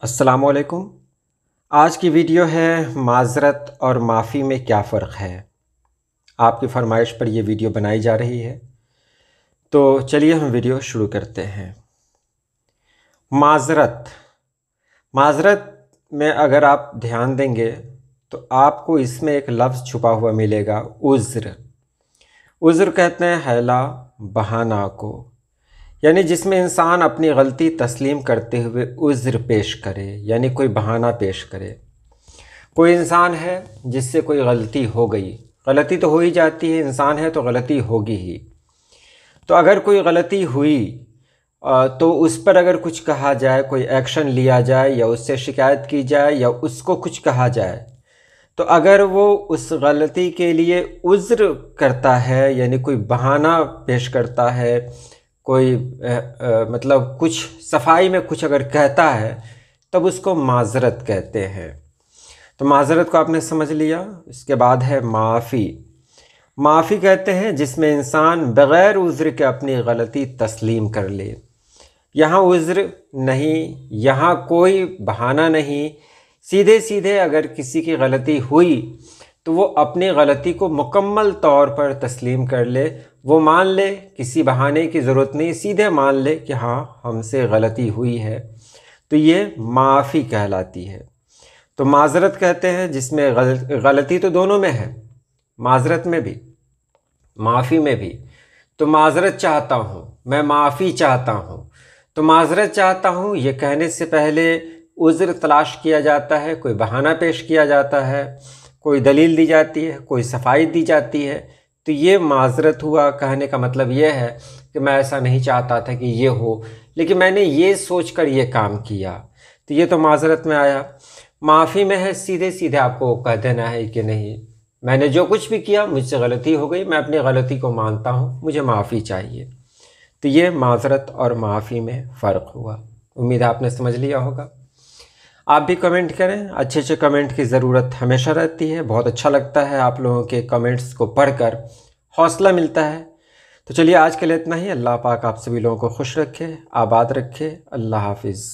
अस्सलामुअलैकुम। आज की वीडियो है माज़रत और माफ़ी में क्या फ़र्क है। आपकी फ़रमाइश पर यह वीडियो बनाई जा रही है, तो चलिए हम वीडियो शुरू करते हैं। माज़रत माज़रत में अगर आप ध्यान देंगे तो आपको इसमें एक लफ्ज़ छुपा हुआ मिलेगा, उज़्र। उज़्र कहते हैं हैला, बहाना को, यानी जिसमें इंसान अपनी गलती तस्लीम करते हुए उज़्र पेश करे, यानी कोई बहाना पेश करे। कोई इंसान है जिससे कोई गलती हो गई, गलती तो हो ही जाती है, इंसान है तो गलती होगी ही। तो अगर कोई गलती हुई तो उस पर अगर कुछ कहा जाए, कोई एक्शन लिया जाए या उससे शिकायत की जाए या उसको कुछ कहा जाए, तो अगर वो उस गलती के लिए उज़्र करता है, यानी कोई बहाना पेश करता है, कोई मतलब कुछ सफाई में कुछ अगर कहता है, तब उसको माज़रत कहते हैं। तो माज़रत को आपने समझ लिया। इसके बाद है माफ़ी। माफ़ी कहते हैं जिसमें इंसान बग़ैर उज़्र के अपनी गलती तस्लीम कर ले। यहाँ उज़्र नहीं, यहाँ कोई बहाना नहीं, सीधे सीधे अगर किसी की गलती हुई तो वो अपनी गलती को मुकम्मल तौर पर तस्लीम कर ले, वो मान ले, किसी बहाने की ज़रूरत नहीं, सीधे मान ले कि हाँ हमसे गलती हुई है, तो ये माफ़ी कहलाती है। तो माज़रत कहते हैं जिसमें गलती तो दोनों में है, माज़रत में भी माफ़ी में भी। तो माज़रत चाहता हूँ, मैं माफ़ी चाहता हूँ। तो माज़रत चाहता हूँ ये कहने से पहले उज़्र तलाश किया जाता है, कोई बहाना पेश किया जाता है, कोई दलील दी जाती है, कोई सफाई दी जाती है। तो ये माज़रत हुआ। कहने का मतलब ये है कि मैं ऐसा नहीं चाहता था कि ये हो, लेकिन मैंने ये सोच कर ये काम किया, तो ये तो माज़रत में आया। माफ़ी में है सीधे सीधे आपको कह देना है कि नहीं, मैंने जो कुछ भी किया मुझसे गलती हो गई, मैं अपनी गलती को मानता हूँ, मुझे माफ़ी चाहिए। तो ये माज़रत और माफ़ी में फ़र्क हुआ। उम्मीद है आपने समझ लिया होगा। आप भी कमेंट करें, अच्छे अच्छे कमेंट की ज़रूरत हमेशा रहती है। बहुत अच्छा लगता है आप लोगों के कमेंट्स को पढ़कर, हौसला मिलता है। तो चलिए आज के लिए इतना ही। अल्लाह पाक आप सभी लोगों को खुश रखे, आबाद रखे। अल्लाह हाफिज़।